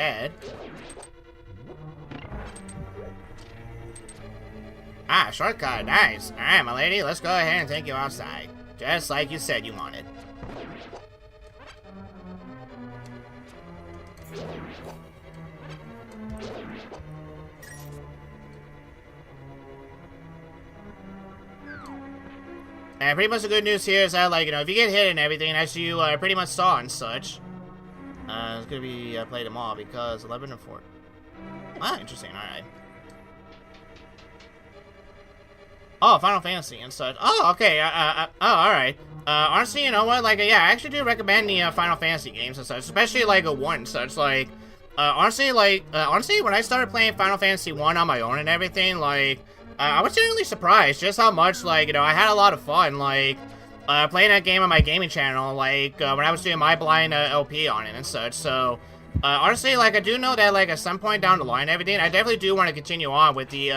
ahead. Ah, shortcut, nice. Alright, my lady, let's go ahead and take you outside. Just like you said you wanted. And pretty much the good news here is that, like, if you get hit and everything, as you pretty much saw and such, it's gonna be play them all because 11 and 4. Ah, interesting. All right. Oh, Final Fantasy and such. Oh, okay. Oh, all right. Honestly, you know what? Like, yeah, I actually do recommend the Final Fantasy games and such, especially like a 1 and such. Like, honestly, when I started playing Final Fantasy 1 on my own and everything, like, I was genuinely surprised just how much, like, I had a lot of fun, like, playing that game on my gaming channel, like, when I was doing my blind LP on it and such. So, honestly, like, I do know that, like, at some point down the line and everything, I definitely do want to continue on with the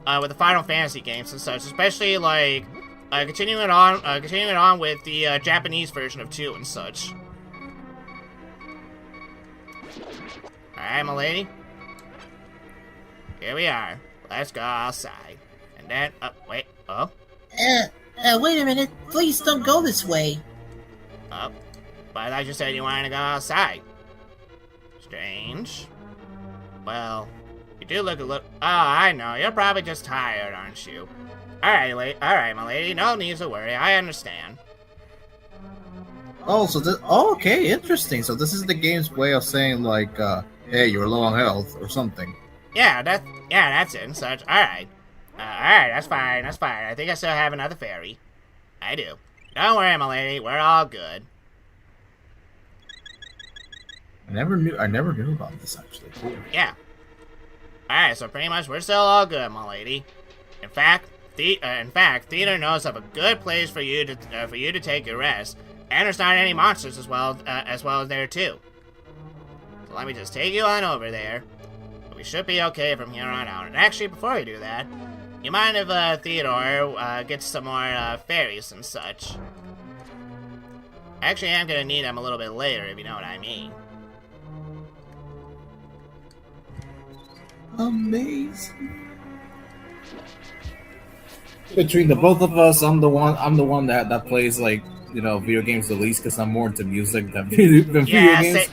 Final Fantasy games and such, especially, like, continuing on with the Japanese version of 2 and such. Alright, my lady. Here we are. Let's go outside. And then, wait, oh? Wait a minute. Please don't go this way. Oh, but I thought you said you wanted to go outside. Strange. Well, you do look a little... Oh, I know. You're probably just tired, aren't you? Alright, my lady. No need to worry. I understand. Oh, so this... Oh, okay, interesting. So this is the game's way of saying, like, hey, you're low on health, or something. Yeah, that's it and such. Alright. Alright, that's fine. I think I still have another fairy. I do. Don't worry, my lady. We're all good. I never knew about this, actually. Cool. Yeah. Alright, so pretty much we're still all good, my lady. In fact, theater knows of a good place for you to take your rest, and there's not any monsters as well as there too. So let me just take you on over there. We should be okay from here on out. And actually, before we do that, you mind if Theodore gets some more fairies and such? Actually, I'm gonna need them a little bit later, if you know what I mean. Amazing. Between the both of us, I'm the one that plays, like, video games the least, because I'm more into music than video games.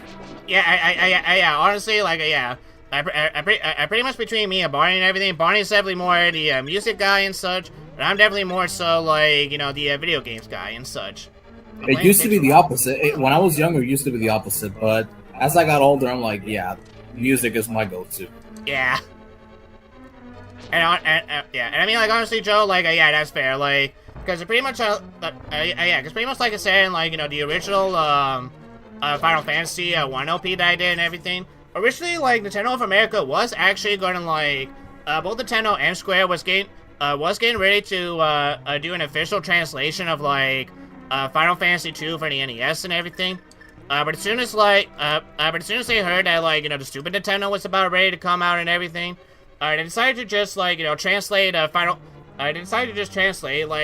Yeah, honestly, like, yeah. I pretty much between me and Barney and everything, Barney's definitely more the music guy and such, but I'm definitely more so, like, the video games guy and such. It used to be the opposite. When I was younger, it used to be the opposite, but as I got older, I'm like, yeah, music is my go-to. Yeah. And I mean, like, honestly, Joe, like, yeah, that's fair, like, because pretty much, because pretty much, like I said, like, the original, Final Fantasy 1 LP that I did and everything, originally, like, Nintendo of America was actually going to, like, both Nintendo and Square was getting ready to, do an official translation of, like, Final Fantasy 2 for the NES and everything. But as soon as they heard that, like, the stupid Nintendo was about ready to come out and everything, they decided to just, like, translate, like,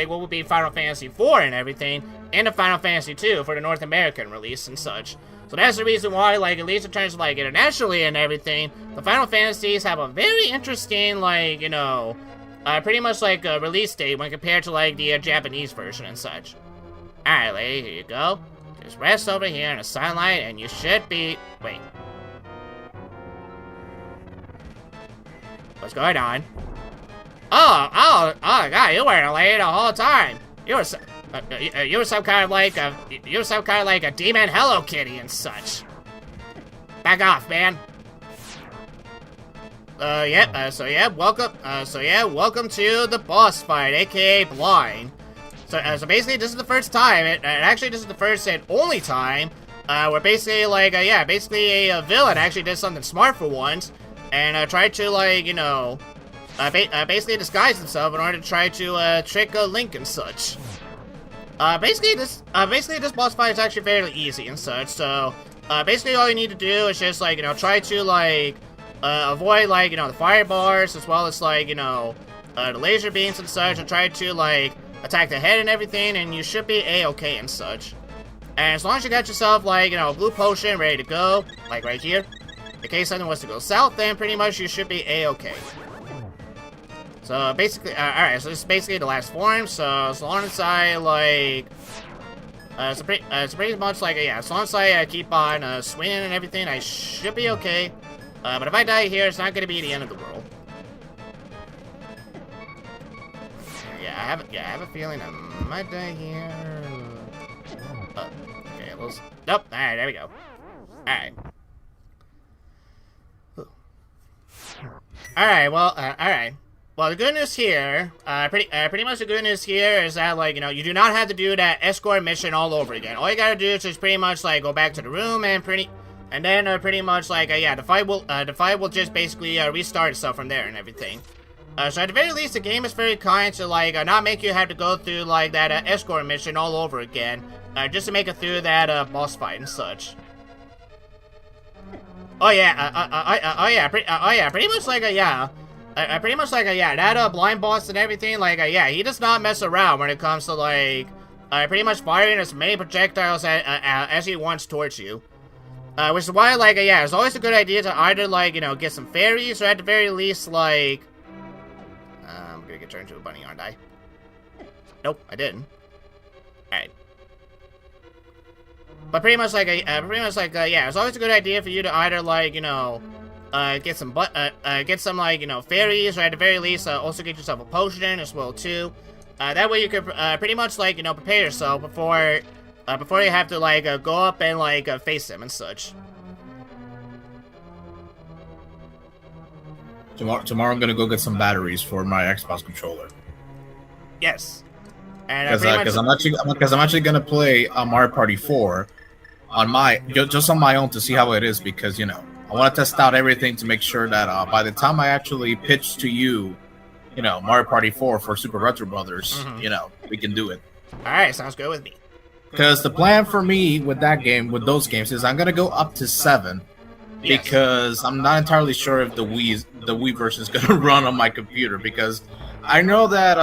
what would be Final Fantasy 4 and everything into Final Fantasy 2 for the North American release and such. So that's the reason why, like, at least in terms of, like, internationally and everything, the Final Fantasies have a very interesting, like, pretty much, like, a release date when compared to, like, the Japanese version and such. Alright, lady, here you go. Just rest over here in the sunlight, and you should be... Wait. What's going on? Oh, God, you weren't late the whole time. You were some kind of like a demon Hello Kitty and such. Back off, man. Welcome to the boss fight, aka Blind. So basically, this is the first time, this is the first and only time, where basically, like, basically a villain actually did something smart for once, and tried to, like, basically disguise himself in order to try to trick Link and such. Basically this boss fight is actually fairly easy and such. So basically all you need to do is just, like, try to, like, avoid, like, the fire bars as well as, like, the laser beams and such, and try to, like, attack the head and everything, and you should be a-okay and such. And as long as you got yourself, like, a blue potion ready to go, like right here, in case something was to go south, then pretty much you should be a-okay. So basically, alright, so this is basically the last form, so as long as I, like, it's pretty much like, yeah, as long as I keep on swinging and everything, I should be okay. But if I die here, it's not gonna be the end of the world. Yeah, I have a feeling I might die here. Okay, let's, nope, alright, there we go. Alright. Alright, well, alright. Well, the good news here, pretty much the good news here is that, like, you know, you do not have to do that escort mission all over again. All you gotta do is just pretty much, like, go back to the room and then pretty much, like, yeah, the fight will just basically, restart itself from there and everything. So at the very least, the game is very kind to, like, not make you have to go through, like, that, escort mission all over again, just to make it through that, boss fight and such. Oh yeah, pretty much like yeah. Pretty much like yeah, that blind boss and everything, like yeah, he does not mess around when it comes to like pretty much firing as many projectiles as he wants towards you. Which is why, like yeah, it's always a good idea to either, like, you know, get some fairies, or at the very least, like I'm gonna get turned into a bunny, aren't I? Nope, I didn't. Alright. But pretty much like yeah, it's always a good idea for you to either, like, you know, get some like, you know, fairies, or at the very least also get yourself a potion as well too. That way you could pretty much, like, you know, prepare yourself before you have to, like, go up and, like, face them and such. Tomorrow I'm gonna go get some batteries for my Xbox controller. Yes. And because I'm actually gonna play Mario Party 4 on just on my own to see how it is, because, you know, I want to test out everything to make sure that by the time I actually pitch to you, you know, Mario Party 4 for Super Retro Brothers, you know, we can do it. All right, sounds good with me. Because the plan for me with those games, is I'm gonna go up to 7, because I'm not entirely sure if the Wii version is gonna run on my computer, because I know that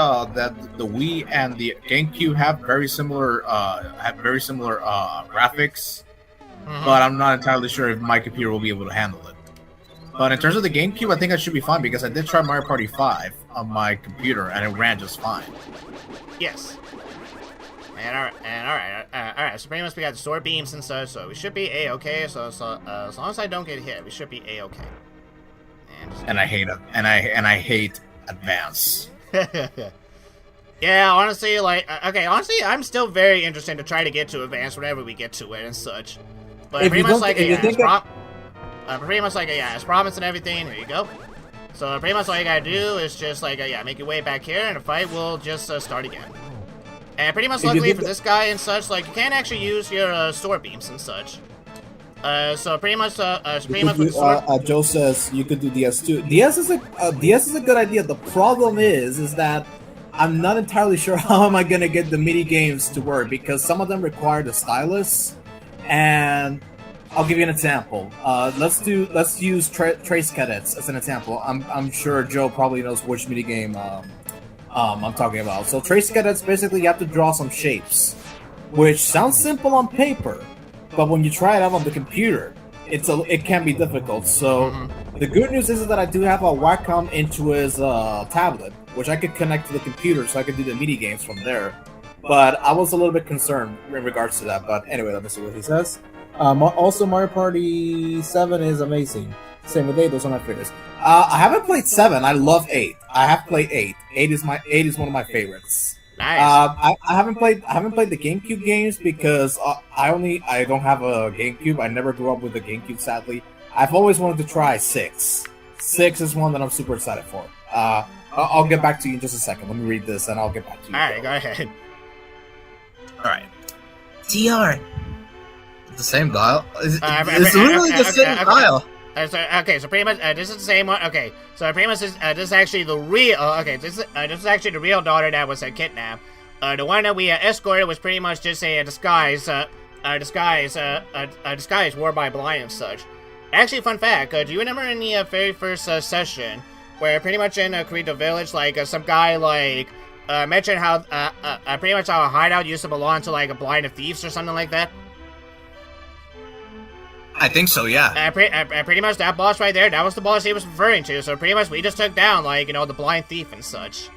the Wii and the GameCube have very similar graphics, but I'm not entirely sure if my computer will be able to handle it. But in terms of the GameCube, I think I should be fine, because I did try Mario Party 5 on my computer and it ran just fine. Yes. All right. So pretty much we got the sword beams and such, so we should be a-okay. So as long as I don't get hit, we should be a-okay. And I hate advance. Yeah, honestly, like, honestly, I'm still very interested to try to get to advance whenever we get to it and such. But pretty much like, it's promised and everything. Here you go. So pretty much all you gotta do is just, like, yeah, make your way back here, and the fight will just start again. And pretty much luckily for this guy and such, like, you can't actually use your sword beams and such. So pretty much with sword... Joe says you could do DS too. DS is a good idea. The problem is that I'm not entirely sure how am I gonna get the mini games to work, because some of them require the stylus, and I'll give you an example. Let's use Trace Cadets as an example. I'm sure Joe probably knows which mini game I'm talking about. So Trace Cadets, basically you have to draw some shapes, which sounds simple on paper, but when you try it out on the computer, it can be difficult. So the good news is that I do have a Wacom Intuos tablet, which I could connect to the computer, so I could do the mini games from there. But I was a little bit concerned in regards to that. But anyway, let me see what he says. Also, Mario Party 7 is amazing. Same with 8; those are my favorites. I haven't played 7. I love 8. I have played 8. 8 is one of my favorites. Nice. I haven't played the GameCube games because I don't have a GameCube. I never grew up with a GameCube, sadly. I've always wanted to try 6. 6 is one that I'm super excited for. I'll get back to you in just a second. Let me read this and I'll get back to you. Alright, go ahead. Alright. TR. The same dial? It's literally the same dial. So pretty much, this is the same one. Okay, so pretty much, this is actually the real. This is actually the real daughter that was kidnapped. The one that we escorted was pretty much just a disguise worn by blind and such. Actually, fun fact: do you remember in the very first session where pretty much in Corito Village, like some guy like mentioned how pretty much how a hideout used to belong to like a blind of thieves or something like that? I think so, yeah. Pretty much that boss right there, that was the boss he was referring to, so pretty much we just took down, like, you know, the Blind Thief and such.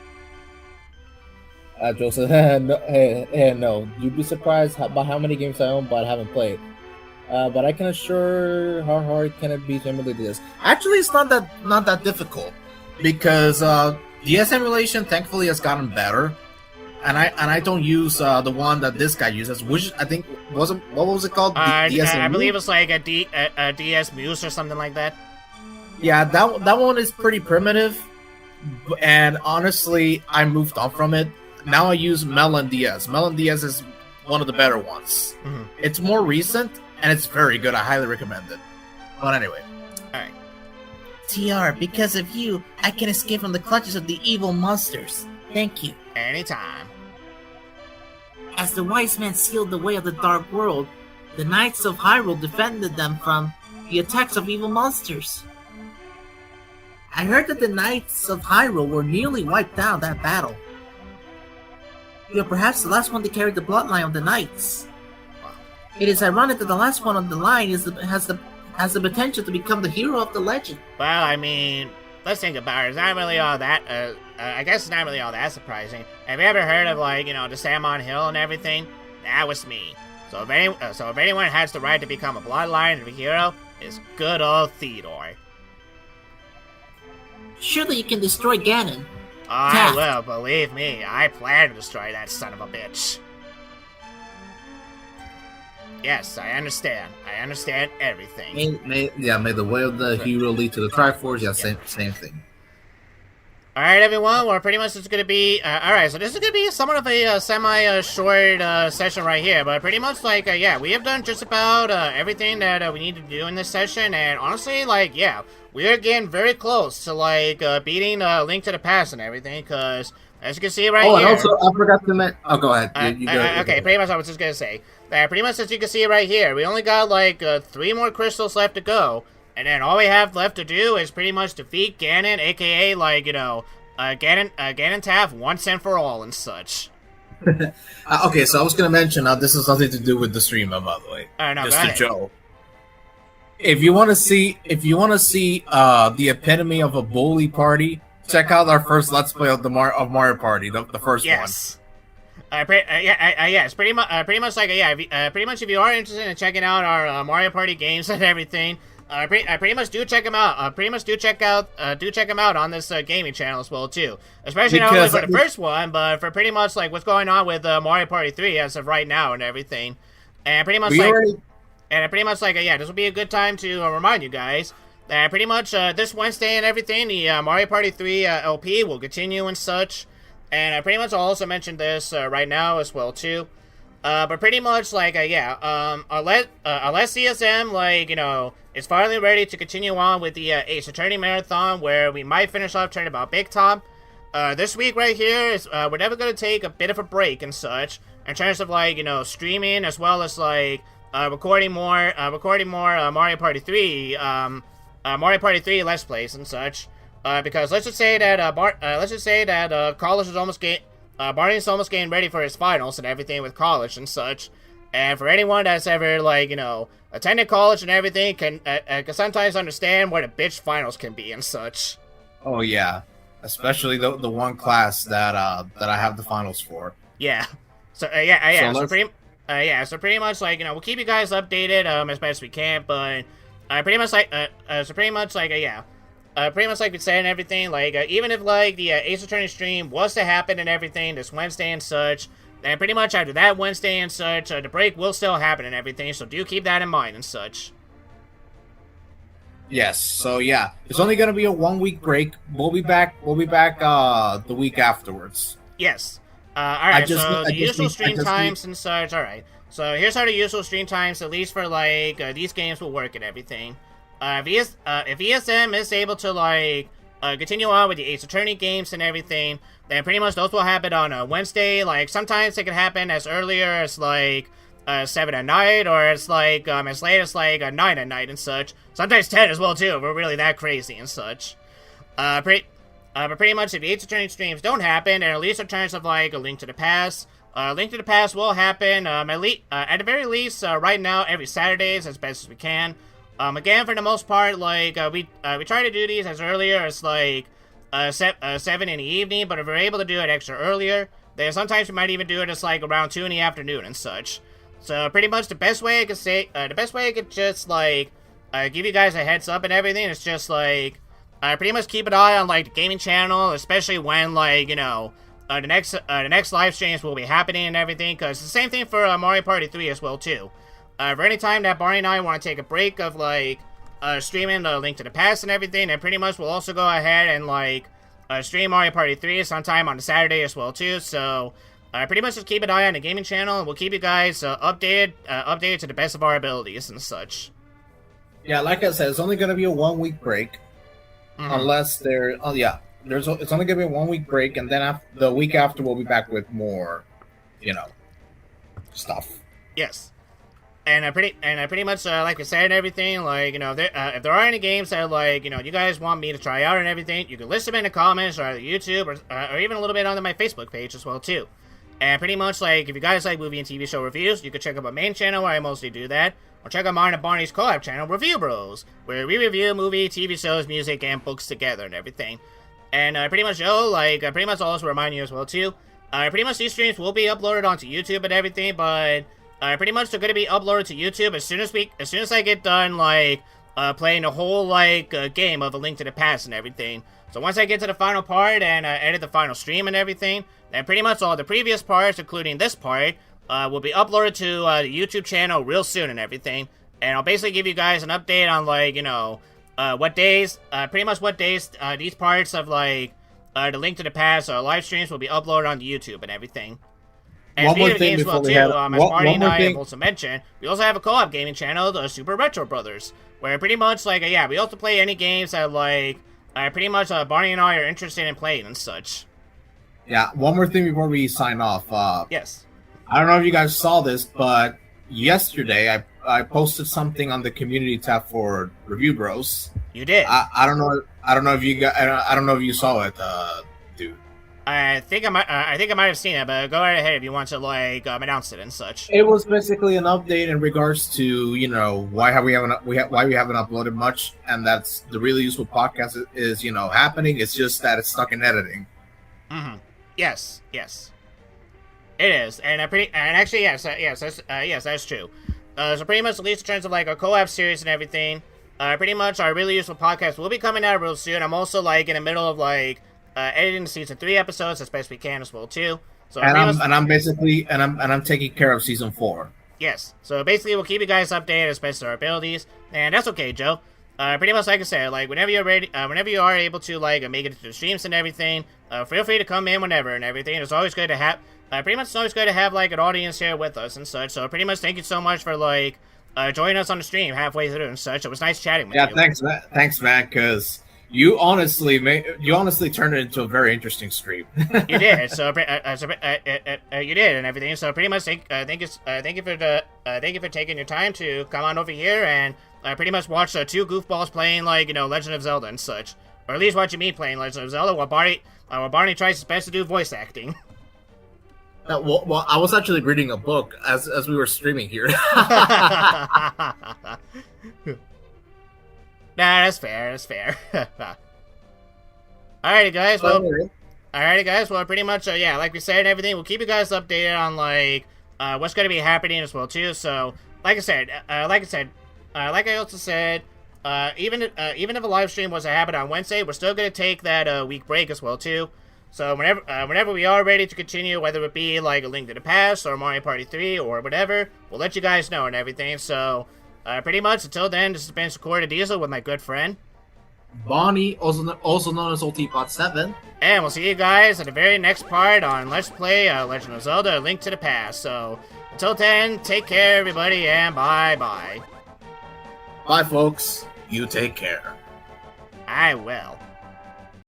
Joseph, no. You'd be surprised by how many games I own, but I haven't played. But I can assure how hard can it be to emulate this. Actually, it's not that difficult because DS emulation thankfully has gotten better, and I don't use the one that this guy uses, which I think what was it called? I believe it's like a DS Muse or something like that. Yeah, that one is pretty primitive, and honestly, I moved on from it. Now I use Melon DS. Melon DS is one of the better ones. Mm-hmm. It's more recent, and it's very good. I highly recommend it. But anyway. Alright. TR, because of you, I can escape from the clutches of the evil monsters. Thank you. Anytime. As the wise men sealed the way of the dark world, the knights of Hyrule defended them from the attacks of evil monsters. I heard that the knights of Hyrule were nearly wiped out in that battle. You are perhaps the last one to carry the bloodline of the knights. It is ironic that the last one on the line has the potential to become the hero of the legend. Well, I mean, let's think about it. It's not really all that, I guess it's not really all that surprising. Have you ever heard of, like, you know, the Salmon Hill and everything? That was me. So if anyone has the right to become a bloodline and a hero, it's good old Theodore. Surely you can destroy Ganon. I will, believe me. I plan to destroy that son of a bitch. Yes, I understand. I understand everything. May the way of the hero lead to the Triforce. Yeah, same thing. Alright, everyone, well, pretty much it's going to be, alright, so this is going to be somewhat of a semi-short session right here, but pretty much, like, yeah, we have done just about everything that we need to do in this session, and honestly, like, yeah, we are getting very close to, like, beating Link to the Past and everything, because, as you can see right here... and also, I forgot to mention... Oh, go ahead. Okay, pretty much I was just going to say, pretty much as you can see right here, we only got, like, 3 more crystals left to go. And then all we have left to do is pretty much defeat Ganon, aka, like, you know, Ganondorf once and for all and such. Okay, so I was gonna mention, this has nothing to do with the stream, by the way. No, just a joke. If you want to see, the epitome of a bully party, check out our first Let's Play of Mario Party, the first one. Yes. Yes, pretty much like, pretty much if you are interested in checking out our Mario Party games and everything, pretty much do check them out. Do check them out on this gaming channel as well too. Especially not only for the first one, but for pretty much like what's going on with Mario Party 3 as of right now and everything. And pretty much this will be a good time to remind you guys that pretty much this Wednesday and everything, the Mario Party 3 LP will continue and such. And pretty much I'll also mention this right now as well too. But pretty much like unless CSM, like, you know, is finally ready to continue on with the Ace Attorney Marathon, where we might finish off Turnabout Big Top. This week right here is we're never gonna take a bit of a break and such in terms of, like, you know, streaming as well as like recording more Mario Party 3 Let's Plays and such. Because let's just say that college is almost Barney's almost getting ready for his finals and everything with college and such. And for anyone that's ever, like, you know, attended college and everything can sometimes understand what a bitch finals can be and such. Oh yeah, especially the one class that I have the finals for. Yeah. So so pretty much, like, you know, we'll keep you guys updated as best as we can, but pretty much like we said and everything, like, even if, like, the Ace Attorney stream was to happen and everything this Wednesday and such, and pretty much after that Wednesday and such, the break will still happen and everything, so do keep that in mind and such. Yes, so yeah, it's only gonna be a 1-week break. We'll be back the week afterwards. Yes. Alright, so the usual stream times and such, alright. So here's how the usual stream times, at least for, like, these games will work and everything. If ESM is able to, like, continue on with the Ace Attorney games and everything, then pretty much those will happen on a Wednesday. Like, sometimes it can happen as earlier as, like, 7 at night, or it's, like, as late as, like, 9 at night and such. Sometimes 10 as well, too, if we're really that crazy and such. But pretty much if the Ace Attorney streams don't happen, and at least in terms of, like, A Link to the Past, Link to the Past will happen, at the very least, right now, every Saturdays, as best as we can. Again, for the most part, like, we try to do these as earlier as, like, 7 in the evening, but if we're able to do it extra earlier, then sometimes we might even do it as, like, around 2 in the afternoon and such. So, pretty much the best way I could just, like, give you guys a heads up and everything is just, like, pretty much keep an eye on, like, the gaming channel, especially when, like, you know, the next live streams will be happening and everything, because it's the same thing for Mario Party 3 as well, too. For any time that Barney and I want to take a break of, like, streaming the Link to the Past and everything, then pretty much we'll also go ahead and, like, stream Mario Party 3 sometime on the Saturday as well, too, so pretty much just keep an eye on the gaming channel, and we'll keep you guys updated to the best of our abilities and such. Yeah, like I said, it's only going to be a 1 week break, unless there. Oh yeah, it's only going to be a 1 week break, and then the week after we'll be back with more, you know, stuff. Yes. And I pretty much, like I said and everything, like, you know, if there are any games that, like, you know, you guys want me to try out and everything, you can list them in the comments or either YouTube or even a little bit on my Facebook page as well, too. And pretty much, like, if you guys like movie and TV show reviews, you can check out my main channel where I mostly do that, or check out mine and Barney's collab channel, Review Bros, where we review movie, TV shows, music, and books together and everything. And pretty much, pretty much I'll also remind you as well, too, pretty much these streams will be uploaded onto YouTube and everything, but pretty much they're going to be uploaded to YouTube as soon as I get done, like, playing the whole, like, game of A Link to the Past and everything. So once I get to the final part and edit the final stream and everything, then pretty much all the previous parts, including this part, will be uploaded to the YouTube channel real soon and everything. And I'll basically give you guys an update on, like, you know, what days these parts of, like, the Link to the Past live streams will be uploaded onto YouTube and everything. And one more speaking of thing games, before well, we too, head as Barney and I have also mentioned, we also have a co-op gaming channel, the Super Retro Brothers, where pretty much, like, yeah, we also play any games that, like, pretty much Barney and I are interested in playing and such. Yeah, one more thing before we sign off. Yes. I don't know if you guys saw this, but yesterday I posted something on the community tab for Review Bros. You did. I don't know if you saw it, dude. I think I might have seen it, but go right ahead if you want to, like, announce it and such. It was basically an update in regards to, you know, why we haven't uploaded much, and that's the Really Useful Podcast is you know, happening. It's just that it's stuck in editing. Mm-hmm. Yes. It is, and actually, yes, that's true. So pretty much, at least in terms of, like, a collab series and everything, pretty much our Really Useful Podcast will be coming out real soon. I'm also, like, in the middle of, like, editing season 3 episodes as best we can as well, too. So I'm taking care of season 4. Yes. So basically, we'll keep you guys updated as best as our abilities, and that's okay, Joe. Pretty much, like I said, like, whenever you're ready, whenever you are able to, like, make it to the streams and everything, feel free to come in whenever and everything. It's always good to have, like, an audience here with us and such. So pretty much, thank you so much for, like, joining us on the stream halfway through and such. It was nice chatting with you. Yeah, thanks, man, because you honestly turned it into a very interesting stream. You did. So you did and everything. So pretty much, thank you for taking your time to come on over here and pretty much watch two goofballs playing, like, you know, Legend of Zelda and such, or at least watching me playing Legend of Zelda while Barney tries his best to do voice acting. Well, I was actually reading a book as we were streaming here. Nah, that's fair. Alrighty, guys. Well, pretty much, yeah, like we said and everything, we'll keep you guys updated on, like, what's going to be happening as well, too. So, like I also said, even if a live stream was to happen on Wednesday, we're still going to take that week break as well, too. So, whenever we are ready to continue, whether it be, like, A Link to the Past or Mario Party 3 or whatever, we'll let you guys know and everything. So, pretty much, until then, this has been Sakura Diesel with my good friend Bonnie, also known as OTPod7. And we'll see you guys at the very next part on Let's Play Legend of Zelda: A Link to the Past. So, until then, take care, everybody, and bye-bye. Bye, folks. You take care. I will.